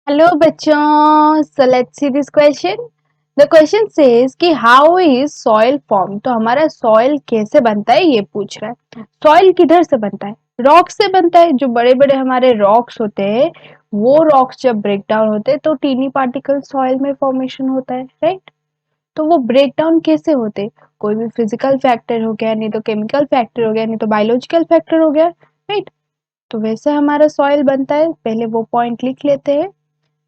Hello बच्चों, so let's see this question. The question says कि how is soil formed? तो हमारा soil कैसे बनता है ये पूछ रहा है. Soil किधर से बनता है? रॉक से बनता है. जो बड़े बड़े हमारे रॉक्स होते हैं वो रॉक्स जब ब्रेक डाउन होते हैं तो टीनी पार्टिकल सॉइल में फॉर्मेशन होता है, राइट? तो वो ब्रेक डाउन कैसे होते? कोई भी फिजिकल फैक्टर हो गया, नहीं तो केमिकल फैक्टर हो गया, नहीं तो बायोलॉजिकल फैक्टर हो गया, राइट? तो वैसे हमारा सॉइल बनता है. पहले वो पॉइंट लिख लेते हैं.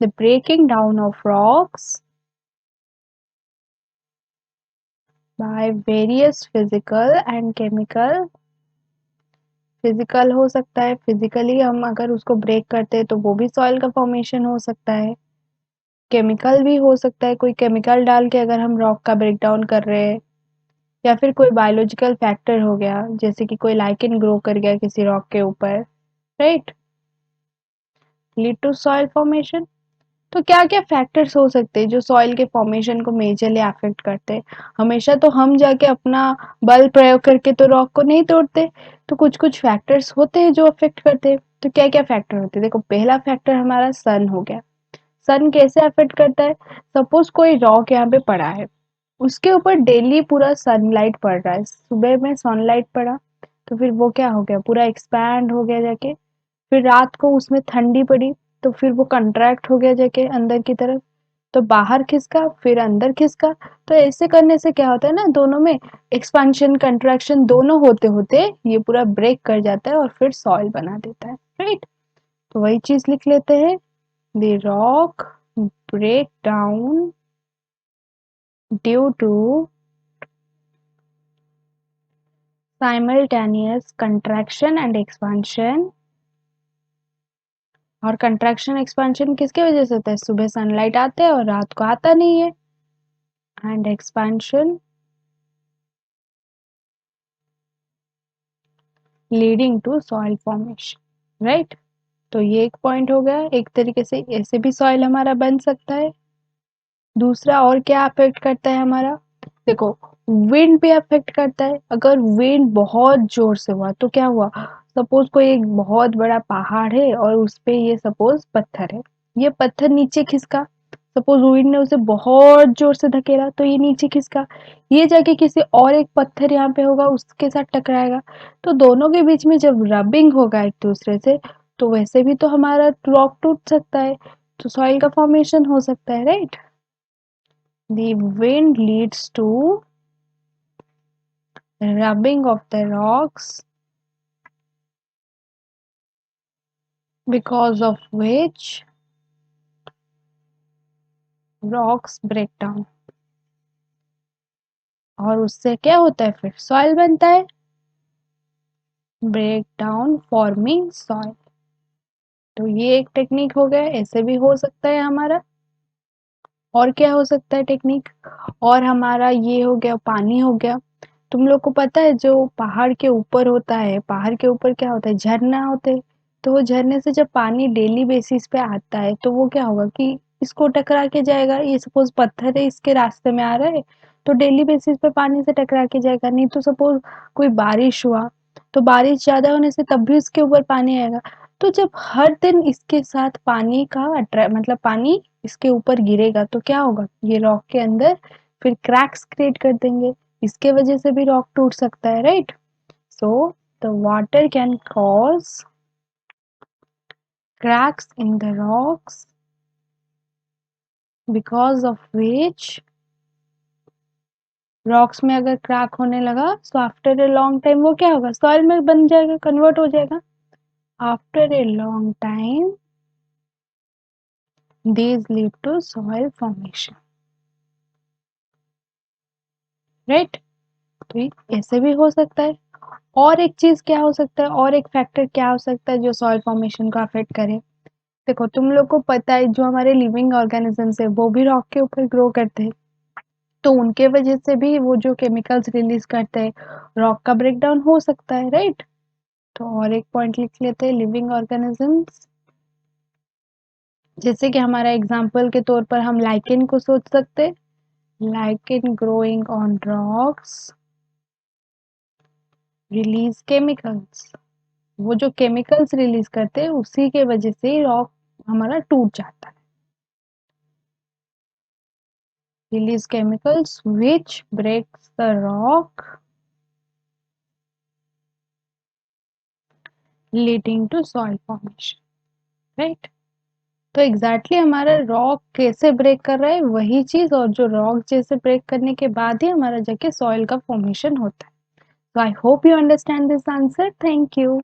The breaking down of rocks by various physical and chemical. Physical हो सकता है, फिजिकली हम अगर उसको ब्रेक करते हैं तो वो भी सॉइल का फॉर्मेशन हो सकता है. केमिकल भी हो सकता है, कोई केमिकल डाल के अगर हम रॉक का ब्रेक डाउन कर रहे हैं, या फिर कोई बायोलॉजिकल फैक्टर हो गया जैसे कि कोई लाइकेन ग्रो कर गया किसी रॉक के ऊपर, right, lead to soil formation. तो क्या-क्या फैक्टर्स हो सकते हैं जो सॉइल के फॉर्मेशन को मेजरली अफेक्ट करते हैं? हमेशा तो हम जाके अपना बल प्रयोग करके तो रॉक को नहीं तोड़ते, तो कुछ-कुछ फैक्टर्स होते हैं जो अफेक्ट करते हैं. तो क्या-क्या फैक्टर होते हैं? देखो, पहला फैक्टर हमारा सन हो गया. सन कैसे अफेक्ट करता है? सपोज कोई रॉक यहाँ पे पड़ा है, उसके ऊपर डेली पूरा सनलाइट पड़ रहा है, सुबह में सनलाइट पड़ा तो फिर वो क्या हो गया, पूरा एक्सपैंड हो गया जाके. फिर रात को उसमें ठंडी पड़ी तो फिर वो कंट्रैक्ट हो गया जाके अंदर की तरफ, तो बाहर खिसका फिर अंदर खिसका. तो ऐसे करने से क्या होता है ना, दोनों में एक्सपेंशन कंट्रैक्शन दोनों होते होते ये पूरा ब्रेक कर जाता है और फिर सॉइल बना देता है, राइट? तो वही चीज लिख लेते हैं. The rock break down due to simultaneous contraction and expansion. और कंट्रैक्शन एक्सपेंशन किसकी वजह से होता है? सुबह सनलाइट आता है और रात को आता नहीं है. And expansion leading to soil formation, right? तो ये एक पॉइंट हो गया. एक तरीके से ऐसे भी सॉइल हमारा बन सकता है. दूसरा और क्या अफेक्ट करता है हमारा? देखो, विंड भी अफेक्ट करता है. अगर विंड बहुत जोर से हुआ तो क्या हुआ, सपोज कोई एक बहुत बड़ा पहाड़ है और उस पे ये सपोज पत्थर है, ये पत्थर नीचे खिसका, सपोज विंड ने उसे बहुत जोर से धकेला तो ये नीचे खिसका, ये जाके किसी और एक पत्थर यहाँ पे होगा उसके साथ टकराएगा. तो दोनों के बीच में जब रबिंग होगा एक दूसरे से, तो वैसे भी तो हमारा रॉक टूट सकता है, तो सॉइल का फॉर्मेशन हो सकता है, right? The wind leads to rubbing of the rocks, because of which rocks break down. और उससे क्या होता है, फिर सॉइल बनता है. Break down forming soil. तो ये एक टेक्निक हो गया, ऐसे भी हो सकता है हमारा. और क्या हो सकता है टेक्निक? और हमारा ये हो गया, पानी हो गया. तुम लोग को पता है जो पहाड़ के ऊपर होता है, पहाड़ के ऊपर क्या होता है, झरना होते हैं. तो वो झरने से जब पानी डेली बेसिस पे आता है तो वो क्या होगा कि इसको टकरा के जाएगा. ये सपोज पत्थर है, इसके रास्ते में आ रहा है तो डेली बेसिस पे पानी से टकरा के जाएगा. नहीं तो सपोज कोई बारिश हुआ तो बारिश ज्यादा होने से तब भी उसके ऊपर पानी आएगा. तो जब हर दिन इसके साथ पानी का मतलब पानी इसके ऊपर गिरेगा तो क्या होगा, ये रॉक के अंदर फिर क्रैक्स क्रिएट कर देंगे. इसके वजह से भी रॉक टूट सकता है, right? So the water can cause cracks in the rocks, because of which rocks में अगर क्रैक होने लगा तो आफ्टर ए लॉन्ग टाइम वो क्या होगा, सॉइल में बन जाएगा, कन्वर्ट हो जाएगा. After a long time these lead to soil formation, right? तो ये ऐसे भी हो सकता है. और एक चीज क्या हो सकता है, और एक फैक्टर क्या हो सकता है जो सॉइल फॉर्मेशन को अफेक्ट करे? देखो, तुम लोग को पता है जो हमारे लिविंग ऑर्गेनिजम्स है वो भी रॉक के ऊपर ग्रो करते हैं. तो उनके वजह से भी वो जो केमिकल्स रिलीज करते हैं, रॉक का ब्रेकडाउन हो सकता है, राइट? तो और एक पॉइंट लिख लेते हैं, लिविंग ऑर्गेनिजम्स. जैसे कि हमारा एग्जांपल के तौर पर हम लाइकेन को सोच सकते हैं. Lichen growing on rocks release chemicals. वो जो केमिकल्स रिलीज करते हैं उसी के वजह से रॉक हमारा टूट जाता है. release chemicals which breaks the rock leading to soil formation, right? तो एग्जैक्टली हमारा रॉक कैसे ब्रेक कर रहा है वही चीज, और जो रॉक जैसे ब्रेक करने के बाद ही हमारा जाके सॉइल का फॉर्मेशन होता है. So I hope you understand this answer. Thank you.